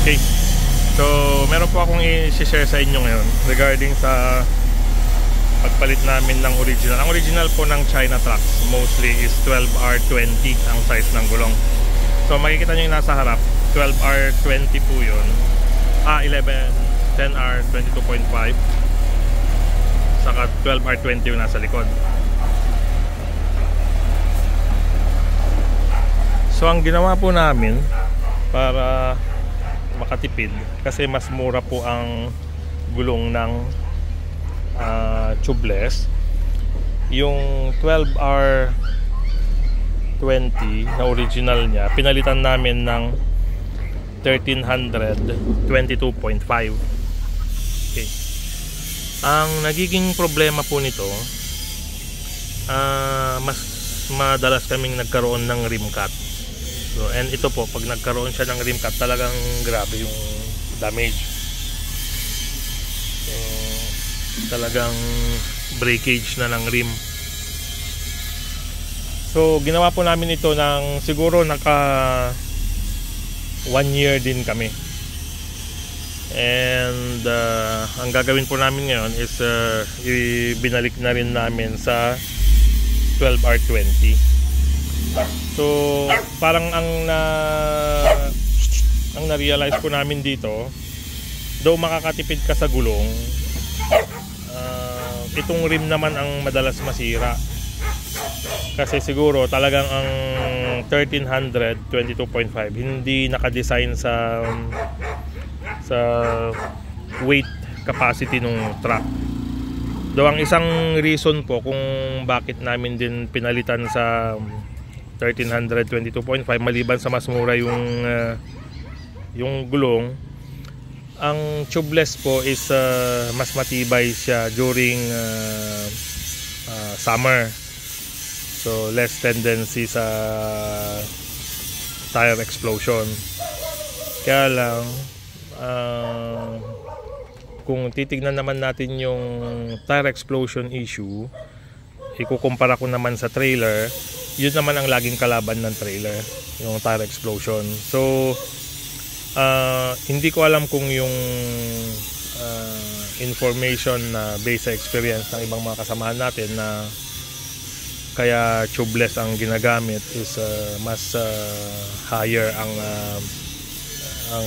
Okay. So, meron po akong i-share sa inyo ngayon regarding sa pagpalit namin ng original. Ang original po ng China trucks mostly is 12R20 ang size ng gulong. So, makikita nyo yung nasa harap, 12R20 po yun. 10R 22.5 saka 12R20 yung nasa likod. So, ang ginawa po namin para makatipid, kasi mas mura po ang gulong ng tubeless, yung 12R20 na original niya pinalitan namin ng 1300 22.5. Okay. Ang nagiging problema po nito, mas madalas kaming nagkaroon ng rim cut. So, and ito po, pag nagkaroon siya ng rim cut, talagang grabe yung damage. So, talagang breakage na ng rim. So, ginawa po namin ito ng siguro naka 1 year din kami. And ang gagawin po namin ngayon is ibinalik na rin namin sa 12R20. So, parang ang na-realize po namin dito, though makakatipid ka sa gulong, itong rim naman ang madalas masira. Kasi siguro talagang ang 1300 22.5 hindi nakadesign sa weight capacity ng truck. Though ang isang reason po kung bakit namin din pinalitan sa 1300 22.5, maliban sa mas mura yung gulong, ang tubeless po is mas matibay siya during summer. So less tendency sa tire explosion. Kaya lang kung titignan naman natin yung tire explosion issue, ikukumpara ko naman sa trailer, yun naman ang laging kalaban ng trailer, yung tire explosion. So hindi ko alam kung yung information na based sa experience ng ibang mga kasamahan natin na kaya tubeless ang ginagamit is mas higher ang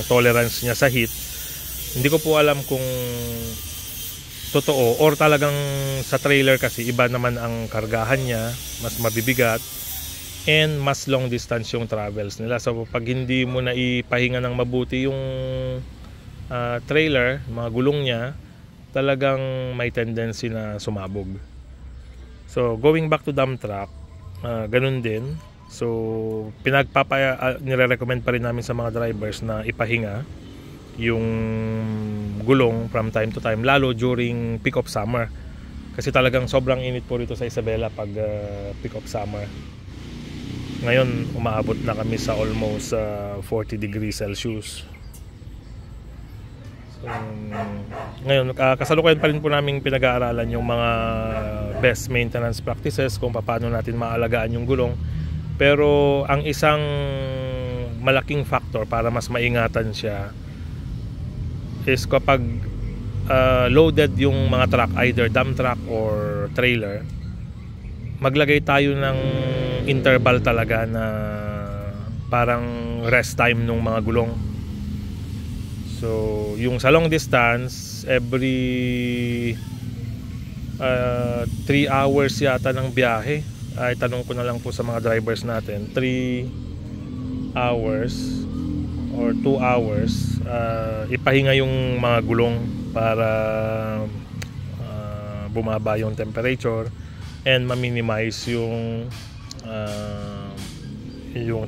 tolerance niya sa heat. Hindi ko po alam kung totoo or talagang sa trailer, kasi iba naman ang kargahan niya, mas mabibigat and mas long distance yung travels nila. So pag hindi mo na ipahinga ng mabuti yung trailer, mga gulong niya, talagang may tendency na sumabog. So going back to dump truck, ganun din. So nire-recommend pa rin namin sa mga drivers na ipahinga yung gulong from time to time, lalo during peak of summer, kasi talagang sobrang init po rito sa Isabela pag peak of summer. Ngayon umaabot na kami sa almost 40 degrees Celsius. So, ngayon kasalukuyan pa rin po namin pinag-aaralan yung mga best maintenance practices kung paano natin maalagaan yung gulong. Pero ang isang malaking factor para mas maingatan siya is kapag loaded yung mga truck, either dump truck or trailer, maglagay tayo ng interval talaga na parang rest time ng mga gulong. So yung sa long distance, every 3 hours yata ng biyahe, ay tanong ko na lang po sa mga drivers natin, 3 hours or 2 hours ipahinga yung mga gulong para bumaba yung temperature and ma-minimize yung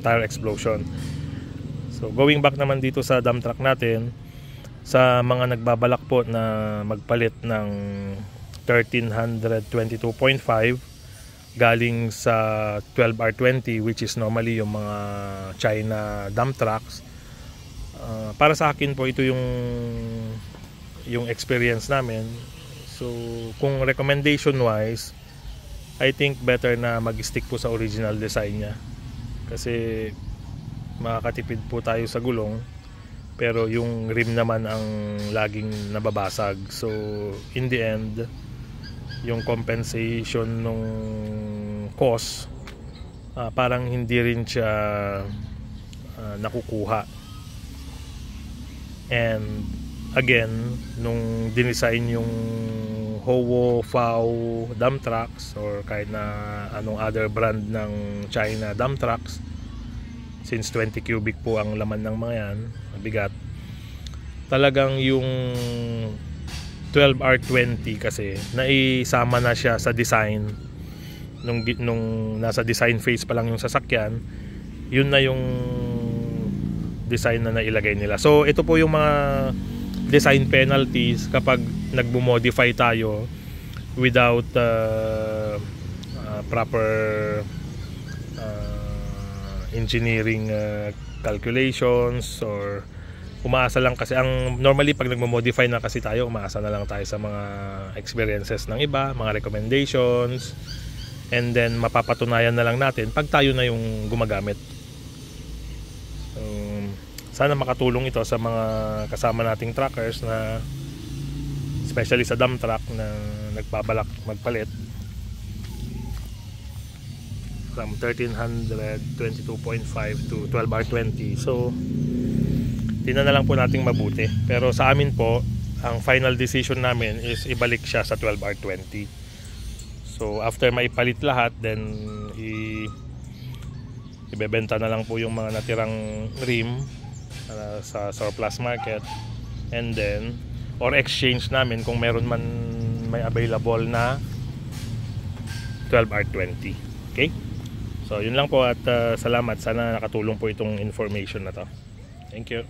tire explosion. So going back naman dito sa dump truck natin, sa mga nagbabalak po na magpalit ng 1300 22.5 galing sa 12R20, which is normally yung mga China dump trucks, para sa akin po ito yung experience namin. So kung recommendation wise, I think better na mag-stick po sa original design niya, kasi makakatipid po tayo sa gulong pero yung rim naman ang laging nababasag. So in the end, yung compensation nung cost, parang hindi rin siya nakukuha. And again, nung dinesign yung Howo, FAW dump trucks or kahit na anong other brand ng China dump trucks, since 20 cubic po ang laman ng mga yan, mabigat, talagang yung 12R20 kasi naisama na siya sa design nung nasa design phase pa lang yung sasakyan. Yun na yung design na nailagay nila. So ito po yung mga design penalties kapag nagmo-modify tayo without proper engineering calculations, or umaasa lang kasi ang normally pag nagmo-modify na kasi tayo, umaasa na lang tayo sa mga experiences ng iba, mga recommendations, and then mapapatunayan na lang natin pag tayo na yung gumagamit. Sana makatulong ito sa mga kasama nating truckers na especially sa dump truck na nagbabalak magpalit from 1322.5 to 12R20. So tingnan na lang po nating mabuti, pero sa amin po ang final decision namin is ibalik siya sa 12R20. So after maipalit lahat, then ibebenta na lang po yung mga natirang rim sa surplus market, and then or exchange namin kung meron man may available na 12R20. Okay, so yun lang po, at salamat, sana nakatulong po itong information na to. Thank you.